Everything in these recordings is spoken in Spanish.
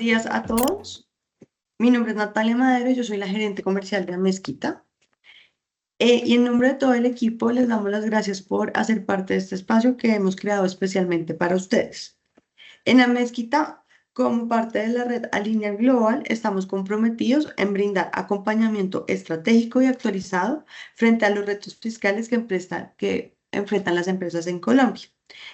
días a todos. Mi nombre es Natalia Madero y yo soy la gerente comercial de Amezquita. Y en nombre de todo el equipo les damos las gracias por hacer parte de este espacio que hemos creado especialmente para ustedes. En Amezquita, como parte de la red Alinea Global, estamos comprometidos en brindar acompañamiento estratégico y actualizado frente a los retos fiscales que enfrentan las empresas en Colombia.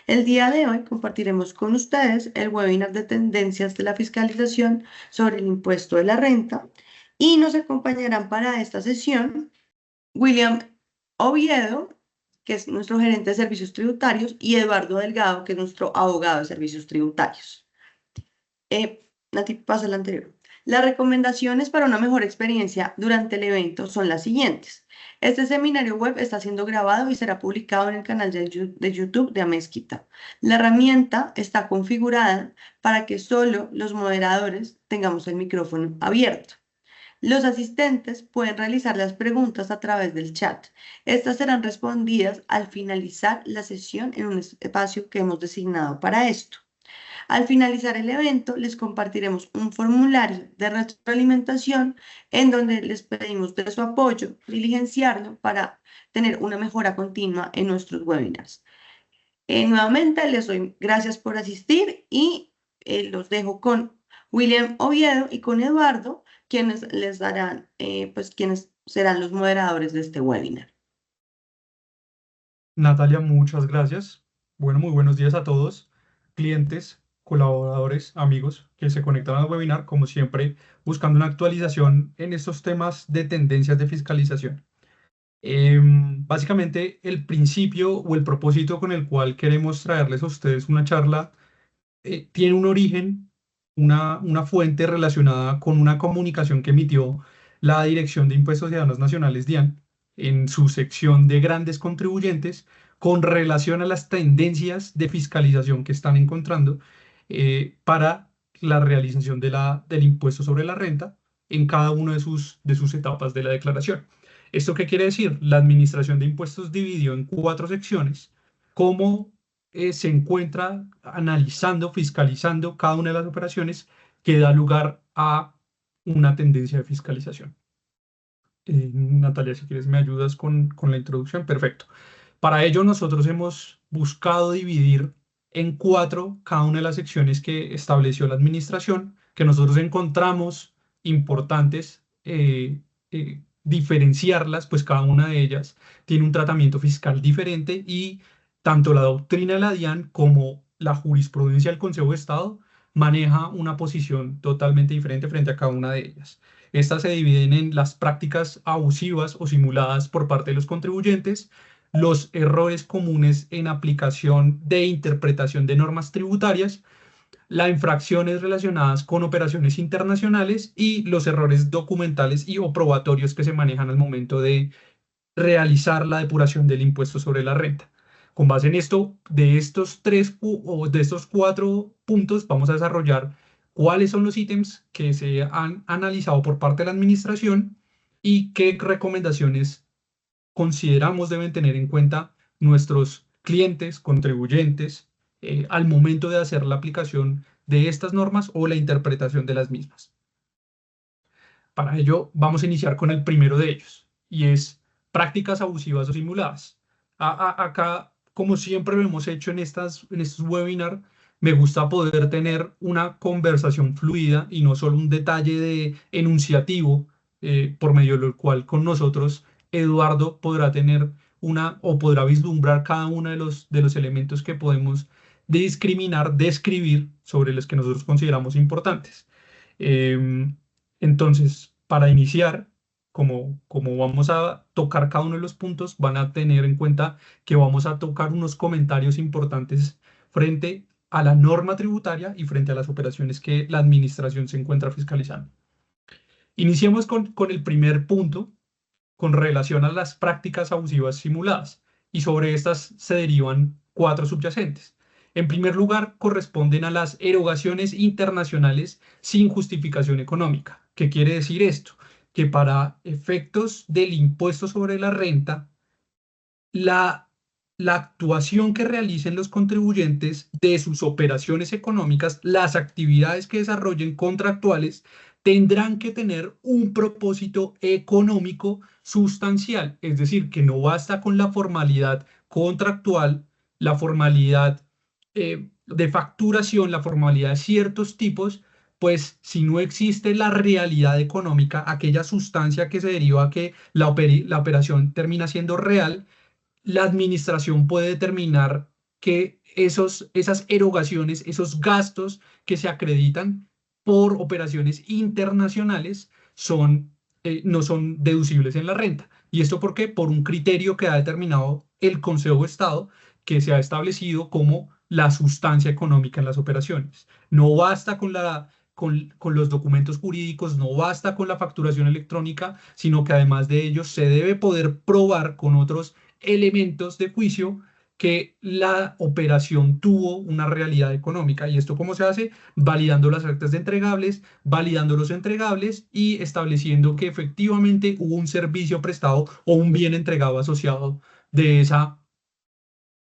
El día de hoy compartiremos con ustedes el webinar de tendencias de la fiscalización sobre el impuesto de la renta y nos acompañarán para esta sesión William Oviedo, que es nuestro gerente de servicios tributarios, y Eduardo Delgado, que es nuestro abogado de servicios tributarios. Nati, pasa la anterior. Las recomendaciones para una mejor experiencia durante el evento son las siguientes. Este seminario web está siendo grabado y será publicado en el canal de YouTube de Amezquita. La herramienta está configurada para que solo los moderadores tengamos el micrófono abierto. Los asistentes pueden realizar las preguntas a través del chat. Estas serán respondidas al finalizar la sesión en un espacio que hemos designado para esto. Al finalizar el evento, les compartiremos un formulario de retroalimentación en donde les pedimos de su apoyo, diligenciarlo para tener una mejora continua en nuestros webinars. Nuevamente les doy gracias por asistir y los dejo con William Oviedo y con Eduardo, quienes les darán, quienes serán los moderadores de este webinar. Natalia, muchas gracias. Bueno, muy buenos días a todos, clientes, colaboradores, amigos que se conectan al webinar, como siempre, buscando una actualización en estos temas de tendencias de fiscalización. Básicamente, el principio o el propósito con el cual queremos traerles a ustedes una charla tiene un origen, una fuente relacionada con una comunicación que emitió la Dirección de Impuestos y Aduanas Nacionales, DIAN, en su sección de grandes contribuyentes, con relación a las tendencias de fiscalización que están encontrando para la realización del impuesto sobre la renta en cada una de sus etapas de la declaración. ¿Esto qué quiere decir? La Administración de Impuestos dividió en 4 secciones cómo se encuentra analizando, fiscalizando cada una de las operaciones que da lugar a una tendencia de fiscalización. Natalia, si quieres me ayudas con la introducción. Perfecto. Para ello nosotros hemos buscado dividir en 4 cada una de las secciones que estableció la administración, que nosotros encontramos importantes diferenciarlas, pues cada una de ellas tiene un tratamiento fiscal diferente y tanto la doctrina de la DIAN como la jurisprudencia del Consejo de Estado maneja una posición totalmente diferente frente a cada una de ellas. Estas se dividen en las prácticas abusivas o simuladas por parte de los contribuyentes, los errores comunes en aplicación de interpretación de normas tributarias, las infracciones relacionadas con operaciones internacionales y los errores documentales y o probatorios que se manejan al momento de realizar la depuración del impuesto sobre la renta. Con base en esto, de estos 4 puntos, vamos a desarrollar cuáles son los ítems que se han analizado por parte de la administración y qué recomendaciones consideramos deben tener en cuenta nuestros clientes, contribuyentes, al momento de hacer la aplicación de estas normas o la interpretación de las mismas. Para ello, vamos a iniciar con el primero de ellos, y es prácticas abusivas o simuladas. Acá, como siempre lo hemos hecho en estos webinars, me gusta poder tener una conversación fluida y no solo un detalle de enunciativo, por medio del cual con nosotros Eduardo podrá tener o podrá vislumbrar cada uno de los elementos que podemos discriminar, describir sobre los que nosotros consideramos importantes. Entonces, para iniciar, como vamos a tocar cada uno de los puntos, van a tener en cuenta que vamos a tocar unos comentarios importantes frente a la norma tributaria y frente a las operaciones que la administración se encuentra fiscalizando. Iniciemos con el primer punto, con relación a las prácticas abusivas simuladas, y sobre estas se derivan 4 subyacentes. En primer lugar, corresponden a las erogaciones internacionales sin justificación económica. ¿Qué quiere decir esto? Que para efectos del impuesto sobre la renta, la la actuación que realicen los contribuyentes de sus operaciones económicas, las actividades que desarrollen contractuales, tendrán que tener un propósito económico sustancial. Es decir, que no basta con la formalidad contractual, la formalidad de facturación, la formalidad de ciertos tipos, pues si no existe la realidad económica, aquella sustancia que se deriva a que la operación termina siendo real, la administración puede determinar que esas erogaciones, esos gastos que se acreditan por operaciones internacionales no son deducibles en la renta. ¿Y esto por qué? Por un criterio que ha determinado el Consejo de Estado, que se ha establecido como la sustancia económica en las operaciones. No basta con los documentos jurídicos, no basta con la facturación electrónica, sino que además de ello se debe poder probar con otros elementos de juicio que la operación tuvo una realidad económica. ¿Y esto cómo se hace? Validando las actas de entregables, validando los entregables y estableciendo que efectivamente hubo un servicio prestado o un bien entregado asociado de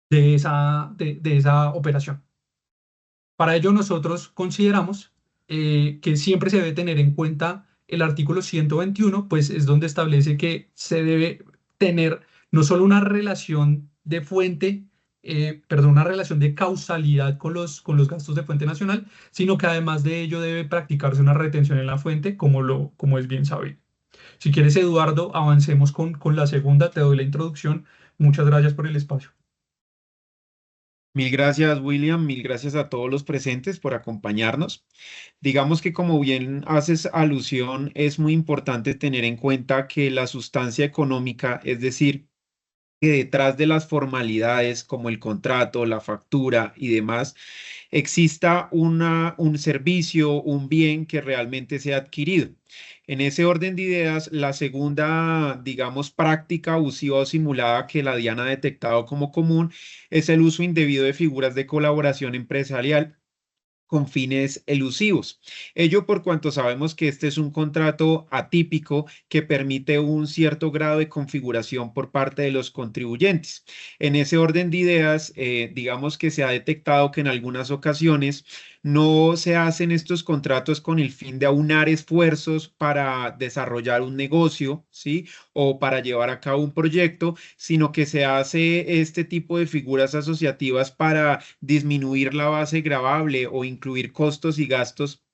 de esa operación. Para ello nosotros consideramos que siempre se debe tener en cuenta el artículo 121, pues es donde establece que se debe tener no solo una relación de fuente, perdón, una relación de causalidad con con los gastos de fuente nacional, sino que además de ello debe practicarse una retención en la fuente, como es bien sabido. Si quieres, Eduardo, avancemos con la segunda, te doy la introducción. Muchas gracias por el espacio. Mil gracias, William. Mil gracias a todos los presentes por acompañarnos. Digamos que como bien haces alusión, es muy importante tener en cuenta que la sustancia económica, es decir, que detrás de las formalidades como el contrato, la factura y demás, exista un servicio, un bien que realmente sea adquirido. En ese orden de ideas, la segunda, digamos, práctica abusiva o simulada que la DIAN ha detectado como común es el uso indebido de figuras de colaboración empresarial con fines elusivos. Ello por cuanto sabemos que este es un contrato atípico que permite un cierto grado de configuración por parte de los contribuyentes. En ese orden de ideas, digamos que se ha detectado que en algunas ocasiones no se hacen estos contratos con el fin de aunar esfuerzos para desarrollar un negocio, ¿sí? O para llevar a cabo un proyecto, sino que se hace este tipo de figuras asociativas para disminuir la base gravable o incluir costos y gastos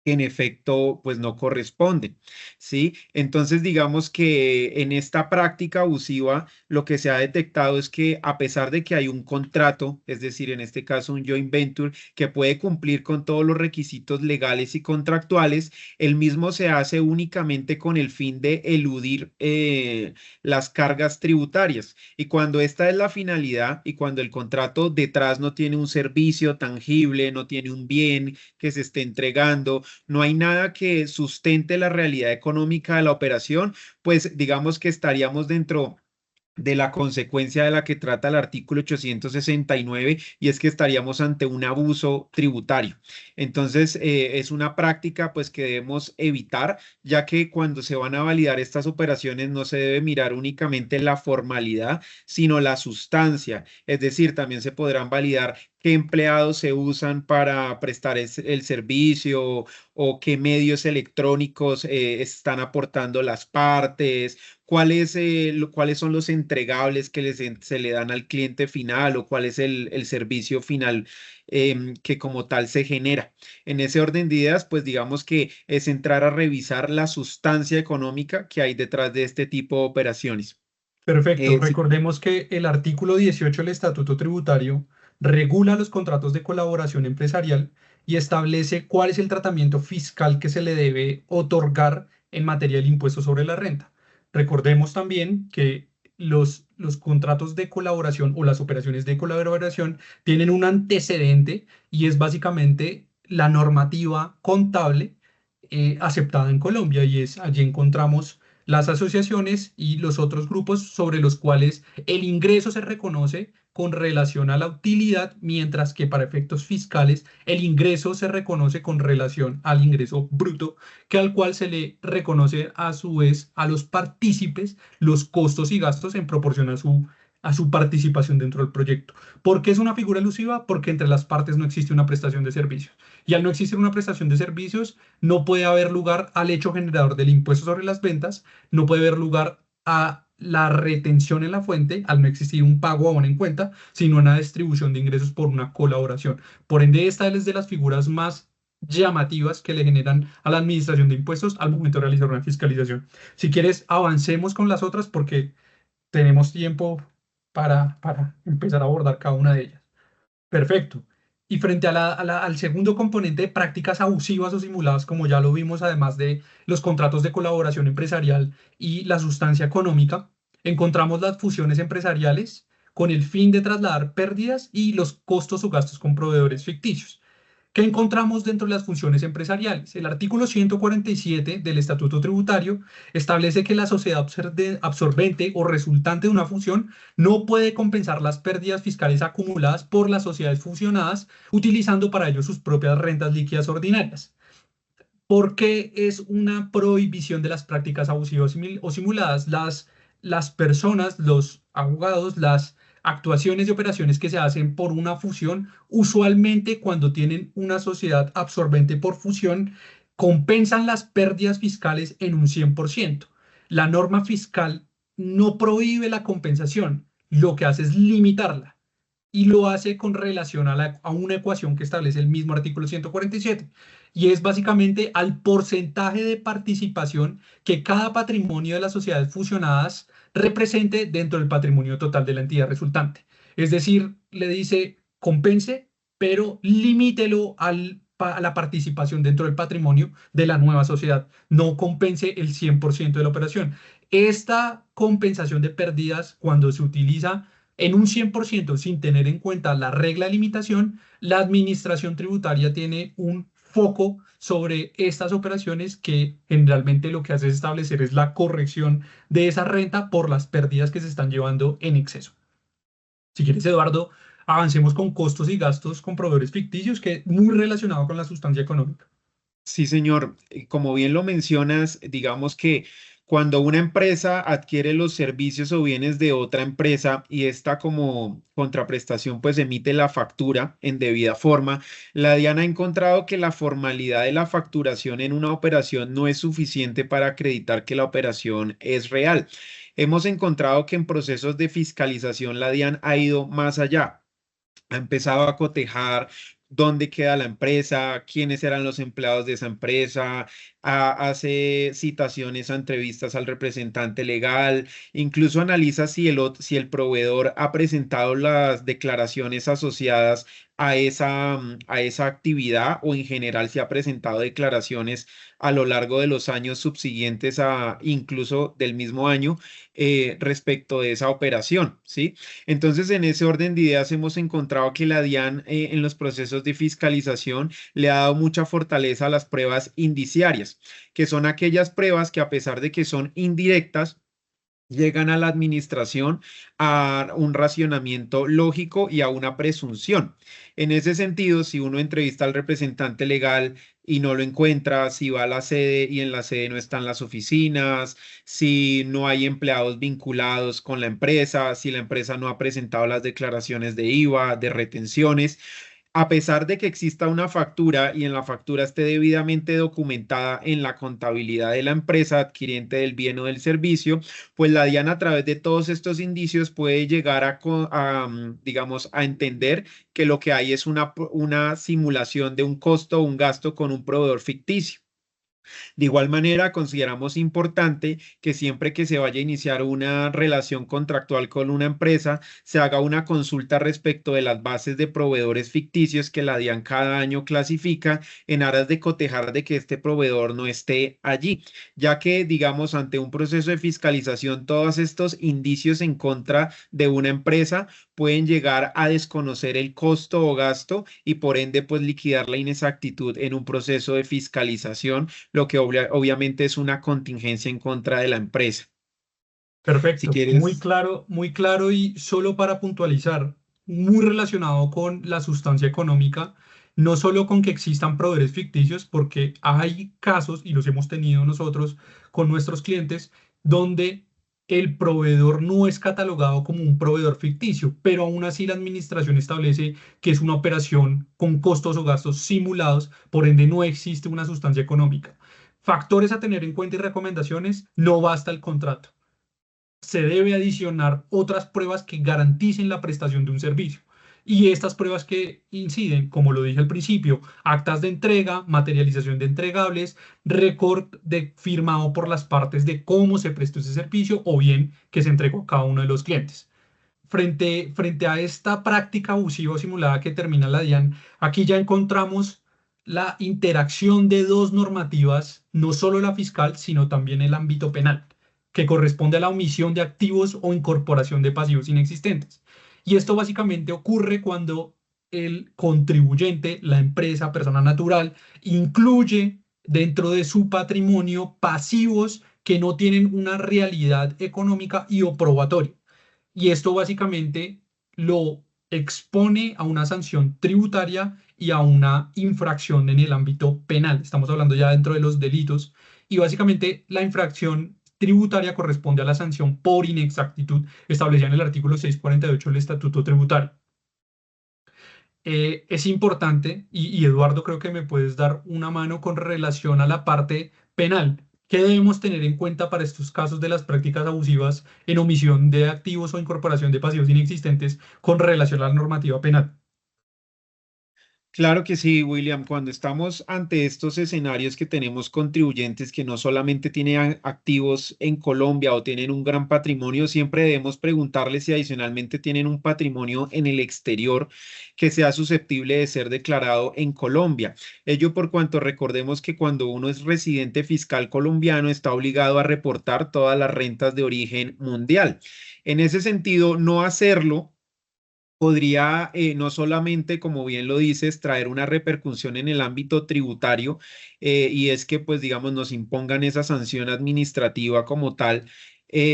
que en efecto pues no corresponden, ¿sí? Entonces digamos que en esta práctica abusiva lo que se ha detectado es que a pesar de que hay un contrato, es decir, en este caso un joint venture que puede cumplir con todos los requisitos legales y contractuales, el mismo se hace únicamente con el fin de eludir las cargas tributarias. Y cuando esta es la finalidad y cuando el contrato detrás no tiene un servicio tangible, no tiene un bien que se esté entregando, no hay nada que sustente la realidad económica de la operación, pues digamos que estaríamos dentro de la consecuencia de la que trata el artículo 869 y es que estaríamos ante un abuso tributario. Entonces, es una práctica pues que debemos evitar, ya que cuando se van a validar estas operaciones no se debe mirar únicamente la formalidad, sino la sustancia. Es decir, también se podrán validar qué empleados se usan para prestar el servicio o qué medios electrónicos están aportando las partes, cuáles son los entregables que se le dan al cliente final o cuál es el servicio final que como tal se genera. En ese orden de ideas, pues digamos que es entrar a revisar la sustancia económica que hay detrás de este tipo de operaciones. Perfecto. Sí. Recordemos que el artículo 18 del Estatuto Tributario regula los contratos de colaboración empresarial y establece cuál es el tratamiento fiscal que se le debe otorgar en materia del impuesto sobre la renta. Recordemos también que los contratos de colaboración o las operaciones de colaboración tienen un antecedente y es básicamente la normativa contable aceptada en Colombia y es allí encontramos las asociaciones y los otros grupos sobre los cuales el ingreso se reconoce con relación a la utilidad, mientras que para efectos fiscales el ingreso se reconoce con relación al ingreso bruto, que al cual se le reconoce a su vez a los partícipes los costos y gastos en proporción a su participación dentro del proyecto. ¿Por qué es una figura elusiva? Porque entre las partes no existe una prestación de servicios. Y al no existir una prestación de servicios, no puede haber lugar al hecho generador del impuesto sobre las ventas, no puede haber lugar a la retención en la fuente, al no existir un pago aún en cuenta, sino una distribución de ingresos por una colaboración. Por ende, esta es de las figuras más llamativas que le generan a la administración de impuestos al momento de realizar una fiscalización. Si quieres, avancemos con las otras porque tenemos tiempo para empezar a abordar cada una de ellas. Perfecto. Y frente al segundo componente de prácticas abusivas o simuladas, como ya lo vimos, además de los contratos de colaboración empresarial y la sustancia económica, encontramos las fusiones empresariales con el fin de trasladar pérdidas y los costos o gastos con proveedores ficticios. ¿Qué encontramos dentro de las funciones empresariales? El artículo 147 del Estatuto Tributario establece que la sociedad absorbente o resultante de una fusión no puede compensar las pérdidas fiscales acumuladas por las sociedades fusionadas, utilizando para ello sus propias rentas líquidas ordinarias. ¿Por qué es una prohibición de las prácticas abusivas o simuladas? Las personas, los abogados, las actuaciones y operaciones que se hacen por una fusión, usualmente cuando tienen una sociedad absorbente por fusión, compensan las pérdidas fiscales en un 100%. La norma fiscal no prohíbe la compensación, lo que hace es limitarla y lo hace con relación a una ecuación que establece el mismo artículo 147 y es básicamente al porcentaje de participación que cada patrimonio de las sociedades fusionadas represente dentro del patrimonio total de la entidad resultante. Es decir, le dice compense, pero limítelo a la participación dentro del patrimonio de la nueva sociedad. No compense el 100% de la operación. Esta compensación de pérdidas, cuando se utiliza en un 100% sin tener en cuenta la regla de limitación, la administración tributaria tiene un foco sobre estas operaciones que generalmente lo que hace es establecer es la corrección de esa renta por las pérdidas que se están llevando en exceso. Si quieres, Eduardo, avancemos con costos y gastos con proveedores ficticios, que es muy relacionado con la sustancia económica. Sí, señor. Como bien lo mencionas, digamos que cuando una empresa adquiere los servicios o bienes de otra empresa y esta como contraprestación pues emite la factura en debida forma, la DIAN ha encontrado que la formalidad de la facturación en una operación no es suficiente para acreditar que la operación es real. Hemos encontrado que en procesos de fiscalización la DIAN ha ido más allá. Ha empezado a cotejar dónde queda la empresa, quiénes eran los empleados de esa empresa, hace citaciones a entrevistas al representante legal, incluso analiza si el proveedor ha presentado las declaraciones asociadas a esa actividad o en general si ha presentado declaraciones a lo largo de los años subsiguientes a incluso del mismo año respecto de esa operación, ¿sí? Entonces, en ese orden de ideas hemos encontrado que la DIAN en los procesos de fiscalización le ha dado mucha fortaleza a las pruebas indiciarias, que son aquellas pruebas que a pesar de que son indirectas, llegan a la administración a un racionamiento lógico y a una presunción. En ese sentido, si uno entrevista al representante legal y no lo encuentra, si va a la sede y en la sede no están las oficinas, si no hay empleados vinculados con la empresa, si la empresa no ha presentado las declaraciones de IVA, de retenciones, a pesar de que exista una factura y en la factura esté debidamente documentada en la contabilidad de la empresa adquiriente del bien o del servicio, pues la DIAN a través de todos estos indicios puede llegar digamos, a entender que lo que hay es una simulación de un costo o un gasto con un proveedor ficticio. De igual manera, consideramos importante que siempre que se vaya a iniciar una relación contractual con una empresa, se haga una consulta respecto de las bases de proveedores ficticios que la DIAN cada año clasifica en aras de cotejar de que este proveedor no esté allí, ya que, digamos, ante un proceso de fiscalización, todos estos indicios en contra de una empresa pueden llegar a desconocer el costo o gasto y por ende, pues liquidar la inexactitud en un proceso de fiscalización, lo que obviamente es una contingencia en contra de la empresa. Si Perfecto, quieres, muy claro y solo para puntualizar, muy relacionado con la sustancia económica, no solo con que existan proveedores ficticios, porque hay casos, y los hemos tenido nosotros con nuestros clientes, donde el proveedor no es catalogado como un proveedor ficticio, pero aún así la administración establece que es una operación con costos o gastos simulados, por ende no existe una sustancia económica. Factores a tener en cuenta y recomendaciones: no basta el contrato. Se debe adicionar otras pruebas que garanticen la prestación de un servicio. Y estas pruebas que inciden, como lo dije al principio: actas de entrega, materialización de entregables, récord de firmado por las partes de cómo se prestó ese servicio o bien que se entregó a cada uno de los clientes. Frente a esta práctica abusiva o simulada que termina la DIAN, aquí ya encontramos la interacción de dos normativas, no solo la fiscal, sino también el ámbito penal, que corresponde a la omisión de activos o incorporación de pasivos inexistentes. Y esto básicamente ocurre cuando el contribuyente, la empresa, persona natural, incluye dentro de su patrimonio pasivos que no tienen una realidad económica y o probatoria. Y esto básicamente lo expone a una sanción tributaria y a una infracción en el ámbito penal. Estamos hablando ya dentro de los delitos. Y básicamente la infracción tributaria corresponde a la sanción por inexactitud establecida en el artículo 648 del Estatuto Tributario. Es importante, y Eduardo, creo que me puedes dar una mano con relación a la parte penal. ¿Qué debemos tener en cuenta para estos casos de las prácticas abusivas en omisión de activos o incorporación de pasivos inexistentes con relación a la normativa penal? Claro que sí, William. Cuando estamos ante estos escenarios que tenemos contribuyentes que no solamente tienen activos en Colombia o tienen un gran patrimonio, siempre debemos preguntarles si adicionalmente tienen un patrimonio en el exterior que sea susceptible de ser declarado en Colombia. Ello por cuanto recordemos que cuando uno es residente fiscal colombiano está obligado a reportar todas las rentas de origen mundial. En ese sentido, no hacerlo podría no solamente, como bien lo dices, traer una repercusión en el ámbito tributario, y es que, pues, digamos, nos impongan esa sanción administrativa como tal,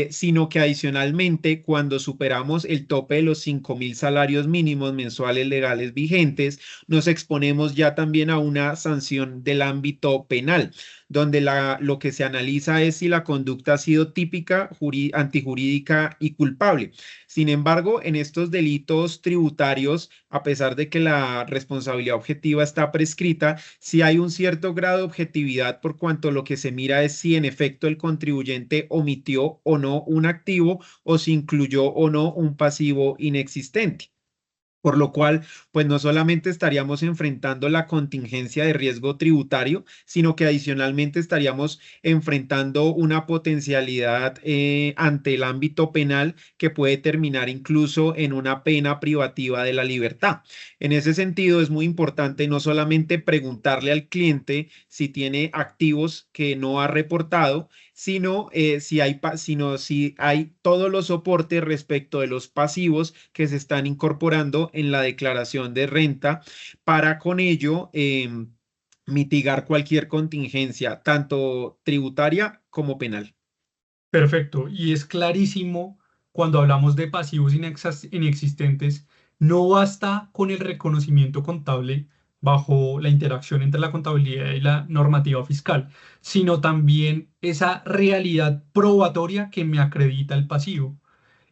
sino que adicionalmente, cuando superamos el tope de los 5.000 salarios mínimos mensuales legales vigentes, nos exponemos ya también a una sanción del ámbito penal, donde lo que se analiza es si la conducta ha sido típica, antijurídica y culpable. Sin embargo, en estos delitos tributarios, a pesar de que la responsabilidad objetiva está prescrita, sí hay un cierto grado de objetividad por cuanto lo que se mira es si en efecto el contribuyente omitió o no un activo o si incluyó o no un pasivo inexistente. Por lo cual, pues no solamente estaríamos enfrentando la contingencia de riesgo tributario, sino que adicionalmente estaríamos enfrentando una potencialidad ante el ámbito penal que puede terminar incluso en una pena privativa de la libertad. En ese sentido, es muy importante no solamente preguntarle al cliente si tiene activos que no ha reportado, sino, si hay todos los soportes respecto de los pasivos que se están incorporando en la declaración de renta para con ello mitigar cualquier contingencia, tanto tributaria como penal. Perfecto. Y es clarísimo cuando hablamos de pasivos inexistentes, no basta con el reconocimiento contable bajo la interacción entre la contabilidad y la normativa fiscal, sino también esa realidad probatoria que me acredita el pasivo.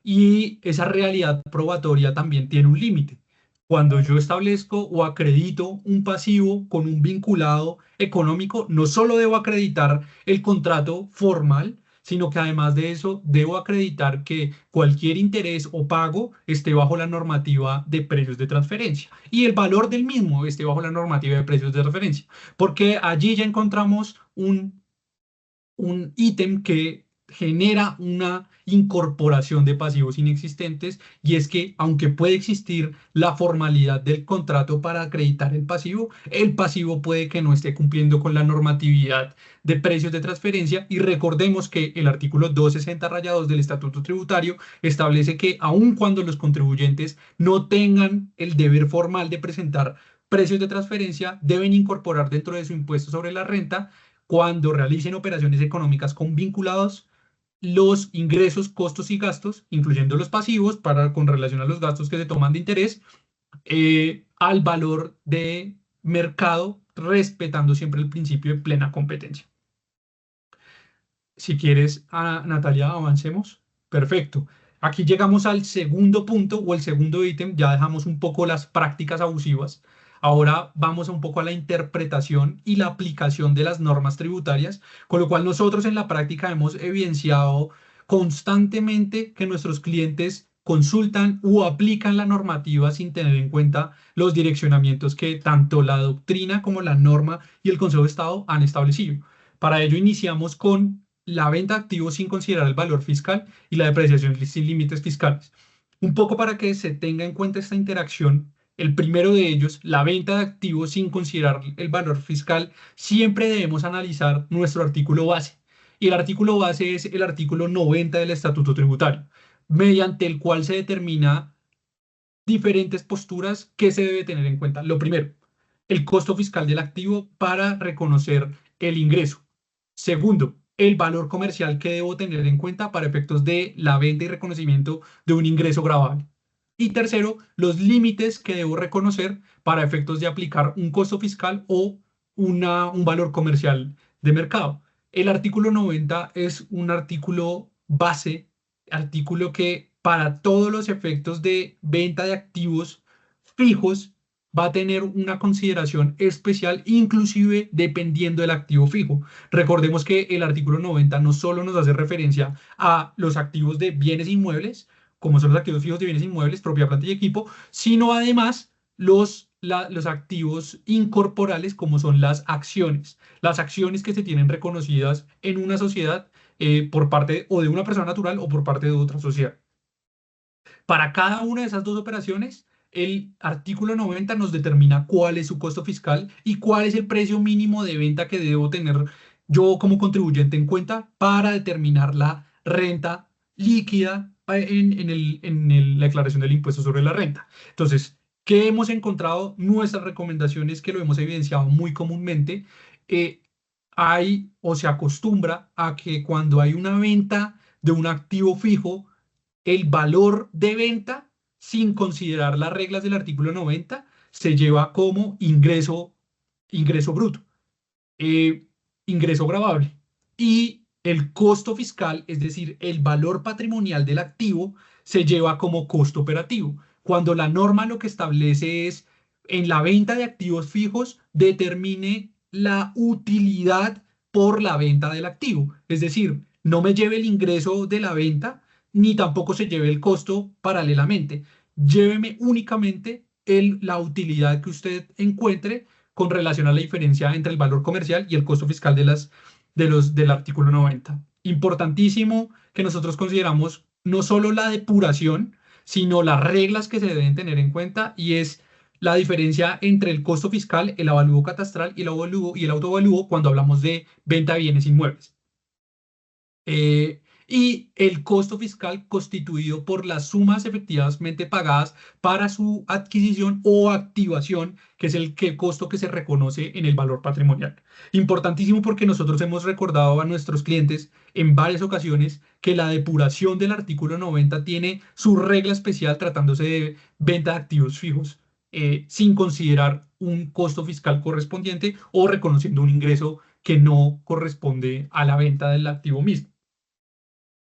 Y esa realidad probatoria también tiene un límite. Cuando yo establezco o acredito un pasivo con un vinculado económico, no solo debo acreditar el contrato formal, sino que además de eso debo acreditar que cualquier interés o pago esté bajo la normativa de precios de transferencia y el valor del mismo esté bajo la normativa de precios de referencia, porque allí ya encontramos un ítem que genera una incorporación de pasivos inexistentes, y es que aunque puede existir la formalidad del contrato para acreditar el pasivo puede que no esté cumpliendo con la normatividad de precios de transferencia. Y recordemos que el artículo 260-2 del Estatuto Tributario establece que aun cuando los contribuyentes no tengan el deber formal de presentar precios de transferencia, deben incorporar dentro de su impuesto sobre la renta, cuando realicen operaciones económicas con vinculados, los ingresos, costos y gastos, incluyendo los pasivos, con relación a los gastos que se toman de interés, al valor de mercado, respetando siempre el principio de plena competencia. Si quieres, Natalia, avancemos. Perfecto. Aquí llegamos al segundo punto o el segundo ítem, ya dejamos un poco las prácticas abusivas. Ahora vamos un poco a la interpretación y la aplicación de las normas tributarias, con lo cual nosotros en la práctica hemos evidenciado constantemente que nuestros clientes consultan o aplican la normativa sin tener en cuenta los direccionamientos que tanto la doctrina como la norma y el Consejo de Estado han establecido. Para ello iniciamos con la venta de activos sin considerar el valor fiscal y la depreciación sin límites fiscales. Un poco para que se tenga en cuenta esta interacción, el primero de ellos, la venta de activos sin considerar el valor fiscal, siempre debemos analizar nuestro artículo base. Y el artículo base es el artículo 90 del Estatuto Tributario, mediante el cual se determina diferentes posturas que se debe tener en cuenta. Lo primero, el costo fiscal del activo para reconocer el ingreso. Segundo, el valor comercial que debo tener en cuenta para efectos de la venta y reconocimiento de un ingreso gravable. Y tercero, los límites que debo reconocer para efectos de aplicar un costo fiscal o un valor comercial de mercado. El artículo 90 es un artículo base, artículo que para todos los efectos de venta de activos fijos va a tener una consideración especial, inclusive dependiendo del activo fijo. Recordemos que el artículo 90 no solo nos hace referencia a los activos de bienes inmuebles, como son los activos fijos de bienes inmuebles, propiedad, planta y equipo, sino además los activos incorporales, como son las acciones que se tienen reconocidas en una sociedad por parte o de una persona natural o por parte de otra sociedad. Para cada una de esas dos operaciones, el artículo 90 nos determina cuál es su costo fiscal y cuál es el precio mínimo de venta que debo tener yo como contribuyente en cuenta para determinar la renta líquida la declaración del impuesto sobre la renta. Entonces, ¿qué hemos encontrado? Nuestras recomendaciones, que lo hemos evidenciado muy comúnmente, hay o se acostumbra a que cuando hay una venta de un activo fijo, el valor de venta, sin considerar las reglas del artículo 90, se lleva como ingreso bruto, eh, ingreso gravable. Y el costo fiscal, es decir, el valor patrimonial del activo, se lleva como costo operativo. Cuando la norma lo que establece es, en la venta de activos fijos, determine la utilidad por la venta del activo. Es decir, no me lleve el ingreso de la venta, ni tampoco se lleve el costo paralelamente. Lléveme únicamente la utilidad que usted encuentre con relación a la diferencia entre el valor comercial y el costo fiscal del artículo 90. Importantísimo que nosotros consideramos no solo la depuración, sino las reglas que se deben tener en cuenta, y es la diferencia entre el costo fiscal, el avalúo catastral y el autoavalúo cuando hablamos de venta de bienes inmuebles. Y el costo fiscal constituido por las sumas efectivamente pagadas para su adquisición o activación, que es el costo que se reconoce en el valor patrimonial. Importantísimo, porque nosotros hemos recordado a nuestros clientes en varias ocasiones que la depuración del artículo 90 tiene su regla especial tratándose de venta de activos fijos, sin considerar un costo fiscal correspondiente o reconociendo un ingreso que no corresponde a la venta del activo mismo.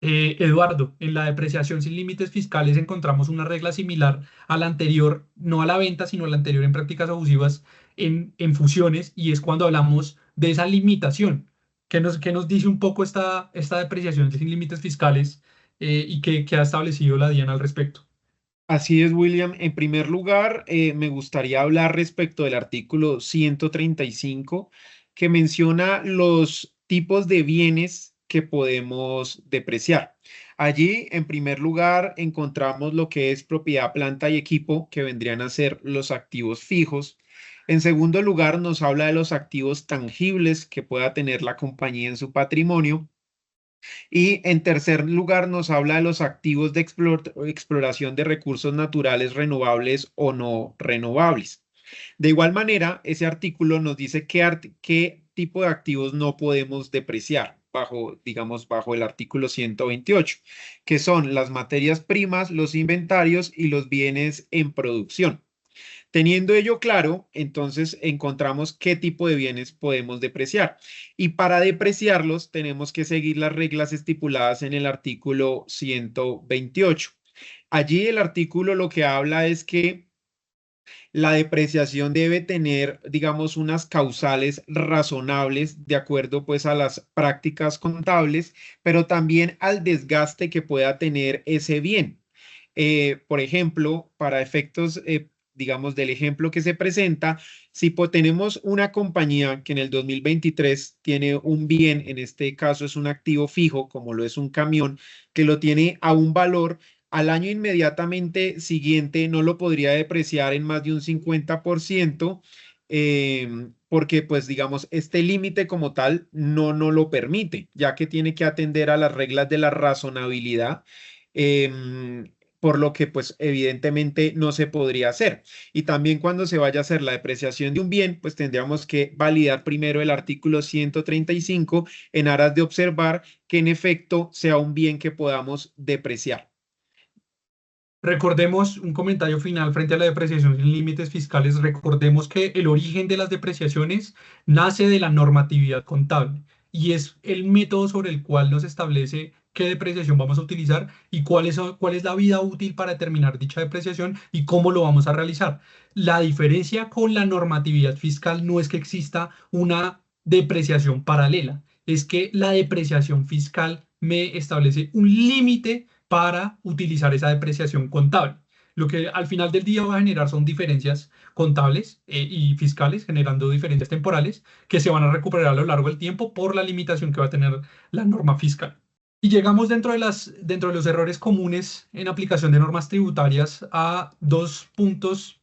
Eduardo, en la depreciación sin límites fiscales encontramos una regla similar a la anterior, no a la venta, sino a la anterior en prácticas abusivas en fusiones, y es cuando hablamos de esa limitación. ¿Qué nos dice un poco esta depreciación sin límites fiscales y qué ha establecido la DIAN al respecto? Así es, William. En primer lugar, me gustaría hablar respecto del artículo 135, que menciona los tipos de bienes que podemos depreciar. Allí, en primer lugar, encontramos lo que es propiedad, planta y equipo, que vendrían a ser los activos fijos. En segundo lugar, nos habla de los activos tangibles que pueda tener la compañía en su patrimonio. Y en tercer lugar, nos habla de los activos de exploración de recursos naturales renovables o no renovables. De igual manera, ese artículo nos dice qué tipo de activos no podemos depreciar digamos, bajo el artículo 128, que son las materias primas, los inventarios y los bienes en producción. Teniendo ello claro, entonces encontramos qué tipo de bienes podemos depreciar. Y para depreciarlos tenemos que seguir las reglas estipuladas en el artículo 128. Allí el artículo lo que habla es que la depreciación debe tener, digamos, unas causales razonables de acuerdo pues a las prácticas contables, pero también al desgaste que pueda tener ese bien. Por ejemplo, para efectos, digamos, del ejemplo que se presenta, si tenemos una compañía que en el 2023 tiene un bien, en este caso es un activo fijo, como lo es un camión, que lo tiene a un valor, al año inmediatamente siguiente no lo podría depreciar en más de un 50%, porque pues digamos, este límite como tal no lo permite, ya que tiene que atender a las reglas de la razonabilidad. Por lo que pues evidentemente no se podría hacer. Y también cuando se vaya a hacer la depreciación de un bien, pues tendríamos que validar primero el artículo 135 en aras de observar que en efecto sea un bien que podamos depreciar. Recordemos un comentario final frente a la depreciación sin límites fiscales. Recordemos que el origen de las depreciaciones nace de la normatividad contable y es el método sobre el cual nos establece qué depreciación vamos a utilizar y cuál es la vida útil para determinar dicha depreciación y cómo lo vamos a realizar. La diferencia con la normatividad fiscal no es que exista una depreciación paralela, es que la depreciación fiscal me establece un límite para utilizar esa depreciación contable. Lo que al final del día va a generar son diferencias contables y fiscales, generando diferencias temporales que se van a recuperar a lo largo del tiempo por la limitación que va a tener la norma fiscal. Y llegamos dentro de los errores comunes en aplicación de normas tributarias a dos puntos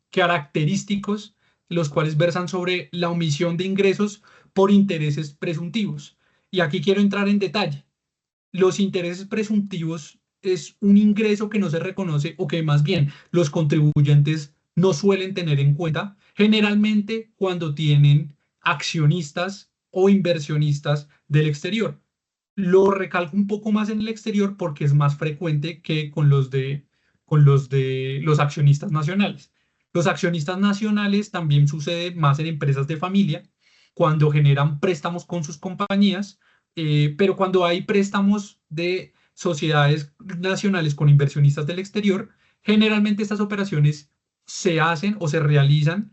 característicos, los cuales versan sobre la omisión de ingresos por intereses presuntivos. Y aquí quiero entrar en detalle. Los intereses presuntivos es un ingreso que no se reconoce o que más bien los contribuyentes no suelen tener en cuenta, generalmente cuando tienen accionistas o inversionistas del exterior. Lo recalco un poco más en el exterior porque es más frecuente que con los de los accionistas nacionales. Los accionistas nacionales también sucede más en empresas de familia, cuando generan préstamos con sus compañías, pero cuando hay préstamos de sociedades nacionales con inversionistas del exterior, generalmente estas operaciones se hacen o se realizan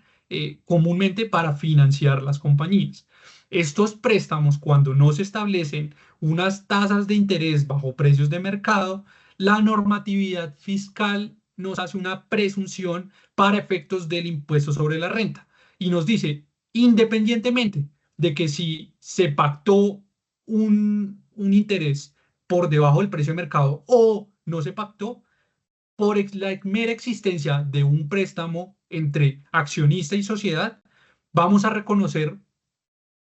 comúnmente para financiar las compañías. Estos préstamos, cuando no se establecen unas tasas de interés bajo precios de mercado, la normatividad fiscal nos hace una presunción para efectos del impuesto sobre la renta y nos dice, independientemente de que si se pactó un interés por debajo del precio de mercado o no se pactó, por la mera existencia de un préstamo entre accionista y sociedad, vamos a reconocer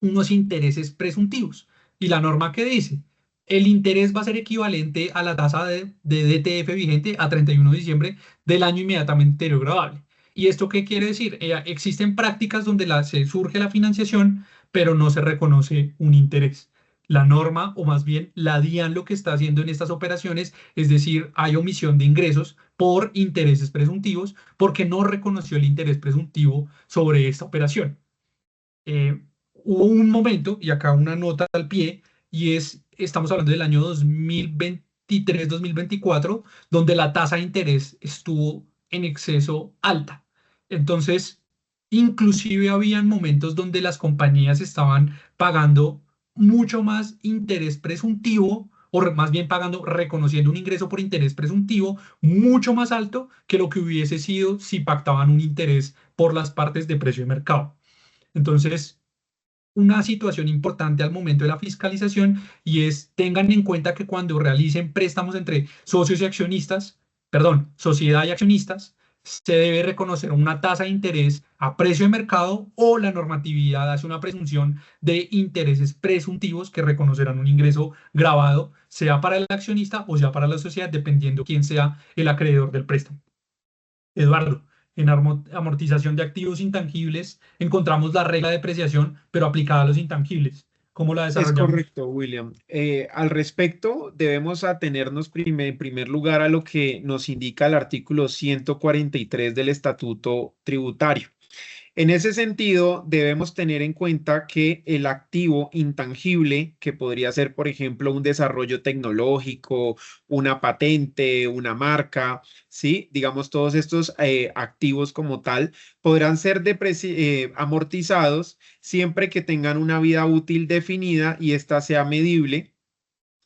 unos intereses presuntivos. Y la norma que dice, el interés va a ser equivalente a la tasa de DTF vigente a 31 de diciembre del año inmediatamente anterior grabable. ¿Y esto qué quiere decir? Existen prácticas donde se surge la financiación, pero no se reconoce un interés. La norma, o más bien la DIAN, lo que está haciendo en estas operaciones, es decir, hay omisión de ingresos por intereses presuntivos, porque no reconoció el interés presuntivo sobre esta operación. Eh, Hubo un momento, y acá una nota al pie, y estamos hablando del año 2023-2024, donde la tasa de interés estuvo en exceso alta. Entonces, inclusive habían momentos donde las compañías estaban pagando mucho más interés presuntivo, o más bien pagando, reconociendo un ingreso por interés presuntivo mucho más alto que lo que hubiese sido si pactaban un interés por las partes de precio de mercado. Entonces, una situación importante al momento de la fiscalización y es tengan en cuenta que cuando realicen préstamos entre socios y accionistas, perdón, sociedad y accionistas, se debe reconocer una tasa de interés a precio de mercado o la normatividad hace una presunción de intereses presuntivos que reconocerán un ingreso grabado, sea para el accionista o sea para la sociedad, dependiendo quién sea el acreedor del préstamo. Eduardo, en amortización de activos intangibles encontramos la regla de depreciación, pero aplicada a los intangibles. ¿Cómo la Es desarrollamos? correcto, William. Al respecto, debemos atenernos en primer lugar a lo que nos indica el artículo 143 del Estatuto Tributario. En ese sentido, debemos tener en cuenta que el activo intangible, que podría ser, por ejemplo, un desarrollo tecnológico, una patente, una marca, ¿sí? Digamos, todos estos activos como tal, podrán ser amortizados siempre que tengan una vida útil definida y ésta sea medible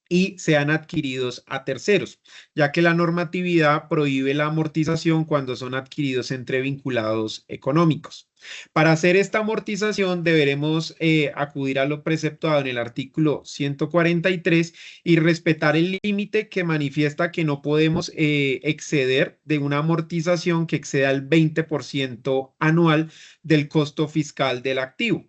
y sean adquiridos a terceros, ya que la normatividad prohíbe la amortización cuando son adquiridos entre vinculados económicos. Para hacer esta amortización deberemos acudir a lo preceptuado en el artículo 143 y respetar el límite que manifiesta que no podemos exceder de una amortización que exceda el 20% anual del costo fiscal del activo.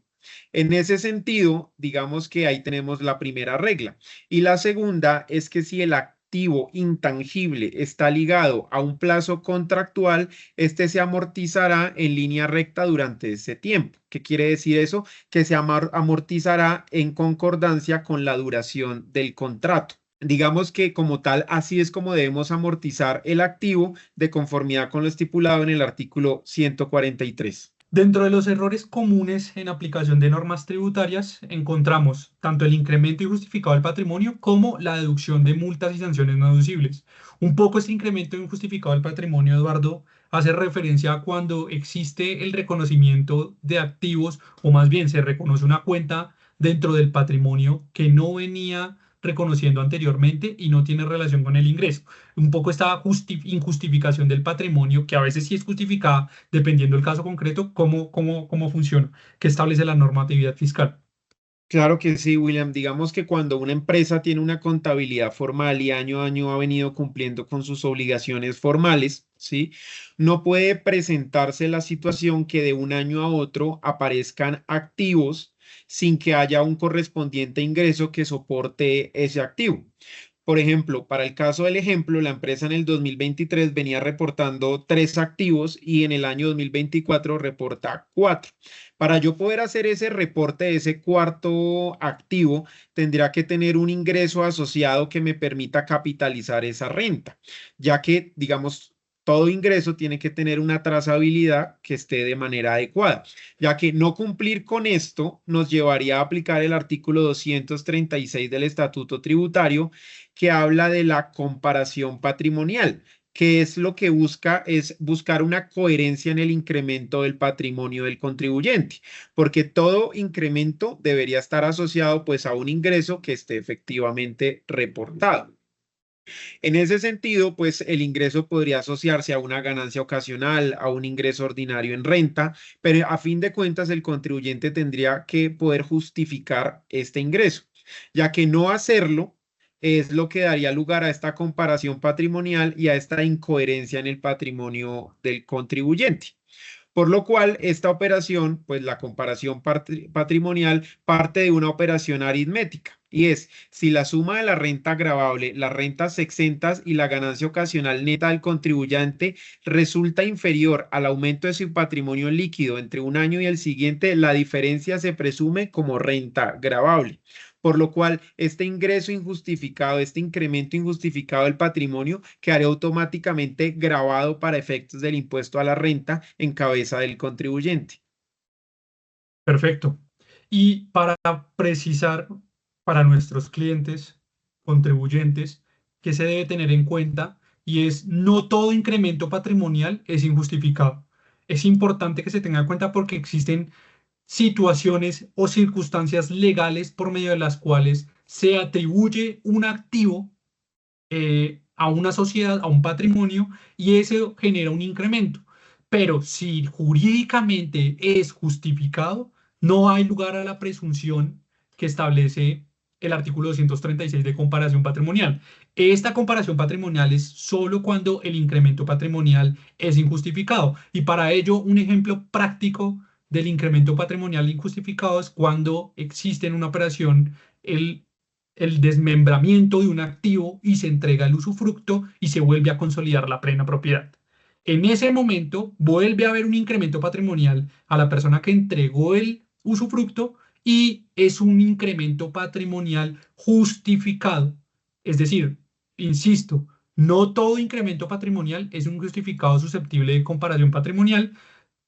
En ese sentido, digamos que ahí tenemos la primera regla. Y la segunda es que si el activo intangible está ligado a un plazo contractual, este se amortizará en línea recta durante ese tiempo. ¿Qué quiere decir eso? Que se amortizará en concordancia con la duración del contrato. Digamos que como tal, así es como debemos amortizar el activo de conformidad con lo estipulado en el artículo 143. Dentro de los errores comunes en aplicación de normas tributarias, encontramos tanto el incremento injustificado del patrimonio como la deducción de multas y sanciones no deducibles. Un poco este incremento injustificado del patrimonio, Eduardo, hace referencia a cuando existe el reconocimiento de activos, o más bien se reconoce una cuenta dentro del patrimonio que no venía reconociendo anteriormente y no tiene relación con el ingreso. Un poco esta injustificación del patrimonio, que a veces sí es justificada, dependiendo del caso concreto, cómo funciona, qué establece la normatividad fiscal. Claro que sí, William. Digamos que cuando una empresa tiene una contabilidad formal y año a año ha venido cumpliendo con sus obligaciones formales, ¿sí? No puede presentarse la situación que de un año a otro aparezcan activos sin que haya un correspondiente ingreso que soporte ese activo. Por ejemplo, para el caso del ejemplo, la empresa en el 2023 venía reportando 3 activos y en el año 2024 reporta 4. Para yo poder hacer ese reporte de ese cuarto activo, tendría que tener un ingreso asociado que me permita capitalizar esa renta, ya que, digamos, todo ingreso tiene que tener una trazabilidad que esté de manera adecuada, ya que no cumplir con esto nos llevaría a aplicar el artículo 236 del Estatuto Tributario, que habla de la comparación patrimonial, que es lo que busca, es buscar una coherencia en el incremento del patrimonio del contribuyente, porque todo incremento debería estar asociado pues a un ingreso que esté efectivamente reportado. En ese sentido, pues el ingreso podría asociarse a una ganancia ocasional, a un ingreso ordinario en renta, pero a fin de cuentas el contribuyente tendría que poder justificar este ingreso, ya que no hacerlo es lo que daría lugar a esta comparación patrimonial y a esta incoherencia en el patrimonio del contribuyente. Por lo cual, esta operación, pues la comparación patrimonial parte de una operación aritmética y es si la suma de la renta gravable, las rentas exentas y la ganancia ocasional neta del contribuyente resulta inferior al aumento de su patrimonio líquido entre un año y el siguiente, la diferencia se presume como renta gravable. Por lo cual, este ingreso injustificado, este incremento injustificado del patrimonio quedaría automáticamente gravado para efectos del impuesto a la renta en cabeza del contribuyente. Perfecto. Y para precisar para nuestros clientes, contribuyentes, que se debe tener en cuenta y es no todo incremento patrimonial es injustificado. Es importante que se tenga en cuenta porque existen situaciones o circunstancias legales por medio de las cuales se atribuye un activo a una sociedad, a un patrimonio, y eso genera un incremento. Pero si jurídicamente es justificado, no hay lugar a la presunción que establece el artículo 236 de comparación patrimonial. Esta comparación patrimonial es solo cuando el incremento patrimonial es injustificado. Y para ello, un ejemplo práctico del incremento patrimonial injustificado es cuando existe en una operación el desmembramiento de un activo y se entrega el usufructo y se vuelve a consolidar la plena propiedad. En ese momento vuelve a haber un incremento patrimonial a la persona que entregó el usufructo y es un incremento patrimonial justificado. Es decir, insisto, no todo incremento patrimonial es un justificado susceptible de comparación patrimonial,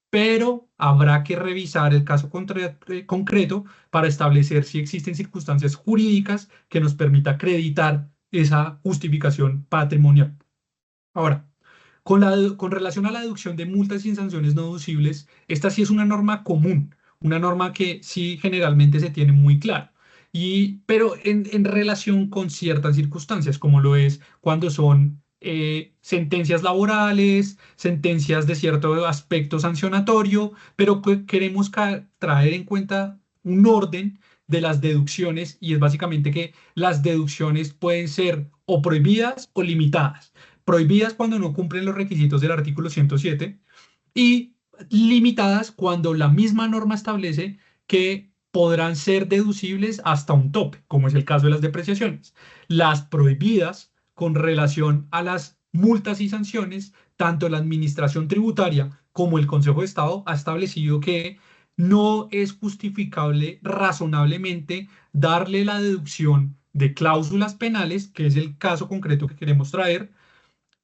pero habrá que revisar el caso concreto para establecer si existen circunstancias jurídicas que nos permita acreditar esa justificación patrimonial. Ahora, con relación a la deducción de multas y sanciones no deducibles, esta sí es una norma común, una norma que sí generalmente se tiene muy claro. Pero en relación con ciertas circunstancias, como lo es cuando son sentencias laborales, sentencias de cierto aspecto sancionatorio, pero queremos traer en cuenta un orden de las deducciones, y es básicamente que las deducciones pueden ser o prohibidas o limitadas. Prohibidas cuando no cumplen los requisitos del artículo 107 y limitadas cuando la misma norma establece que podrán ser deducibles hasta un tope, como es el caso de las depreciaciones. Las prohibidas con relación a las multas y sanciones, tanto la Administración Tributaria como el Consejo de Estado ha establecido que no es justificable razonablemente darle la deducción de cláusulas penales, que es el caso concreto que queremos traer,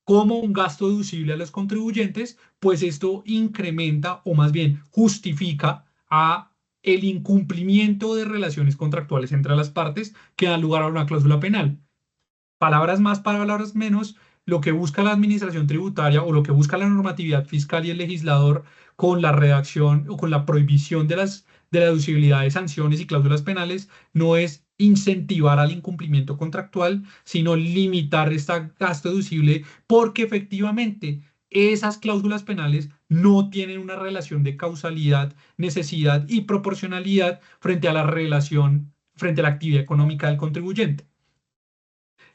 como un gasto deducible a los contribuyentes, pues esto incrementa o más bien justifica a el incumplimiento de relaciones contractuales entre las partes que dan lugar a una cláusula penal. Palabras más, palabras menos, lo que busca la administración tributaria o lo que busca la normatividad fiscal y el legislador con la redacción o con la prohibición de la deducibilidad de sanciones y cláusulas penales no es incentivar al incumplimiento contractual, sino limitar este gasto deducible porque efectivamente esas cláusulas penales no tienen una relación de causalidad, necesidad y proporcionalidad frente a la relación, frente a la actividad económica del contribuyente.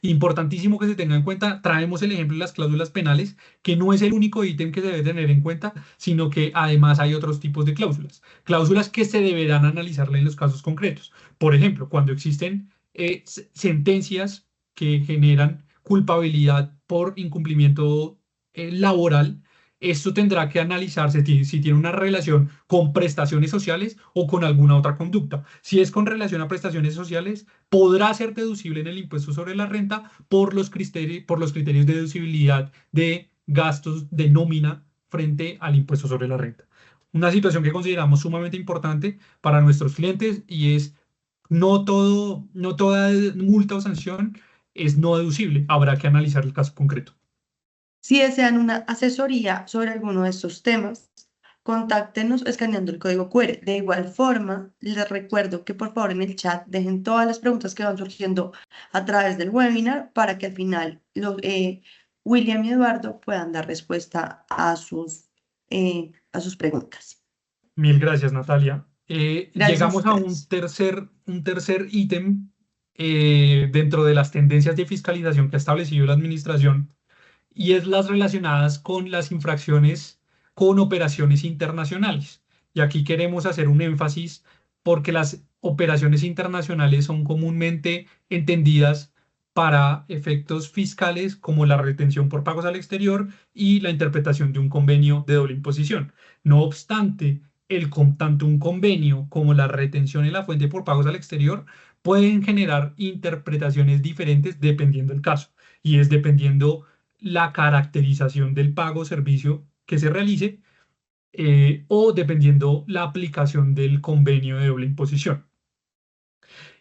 Importantísimo que se tenga en cuenta, traemos el ejemplo de las cláusulas penales, que no es el único ítem que se debe tener en cuenta, sino que además hay otros tipos de cláusulas. Cláusulas que se deberán analizarle en los casos concretos. Por ejemplo, cuando existen sentencias que generan culpabilidad por incumplimiento laboral, esto tendrá que analizarse si tiene una relación con prestaciones sociales o con alguna otra conducta. Si es con relación a prestaciones sociales, podrá ser deducible en el impuesto sobre la renta por los criterios de deducibilidad de gastos de nómina frente al impuesto sobre la renta. Una situación que consideramos sumamente importante para nuestros clientes, y es no toda multa o sanción es no deducible. Habrá que analizar el caso concreto. Si desean una asesoría sobre alguno de estos temas, contáctenos escaneando el código QR. De igual forma, les recuerdo que por favor en el chat dejen todas las preguntas que van surgiendo a través del webinar para que al final William y Eduardo puedan dar respuesta a sus preguntas. Mil gracias, Natalia. Gracias a Llegamos a ustedes. un tercer ítem dentro de las tendencias de fiscalización que ha establecido la administración, y es las relacionadas con las infracciones con operaciones internacionales. Y aquí queremos hacer un énfasis porque las operaciones internacionales son comúnmente entendidas para efectos fiscales como la retención por pagos al exterior y la interpretación de un convenio de doble imposición. No obstante, tanto un convenio como la retención en la fuente por pagos al exterior pueden generar interpretaciones diferentes dependiendo del caso, y es dependiendo la caracterización del pago o servicio que se realice o dependiendo la aplicación del convenio de doble imposición.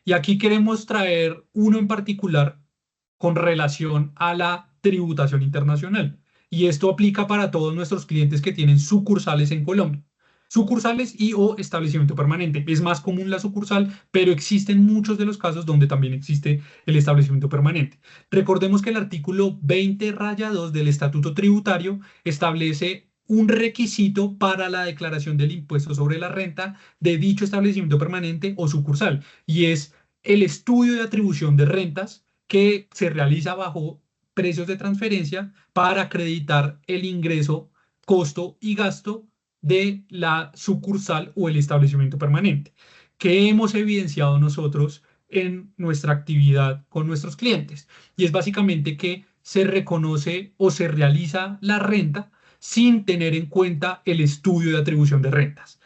Y aquí queremos traer uno en particular con relación a la tributación internacional. Y esto aplica para todos nuestros clientes que tienen sucursales en Colombia. Sucursales y o establecimiento permanente. Es más común la sucursal, pero existen muchos de los casos donde también existe el establecimiento permanente. Recordemos que el artículo 20-2 del Estatuto Tributario establece un requisito para la declaración del impuesto sobre la renta de dicho establecimiento permanente o sucursal, y es el estudio de atribución de rentas que se realiza bajo precios de transferencia para acreditar el ingreso, costo y gasto de la sucursal o el establecimiento permanente, que hemos evidenciado nosotros en nuestra actividad con nuestros clientes. Y es básicamente que se reconoce o se realiza la renta sin tener en cuenta el estudio de atribución de rentas.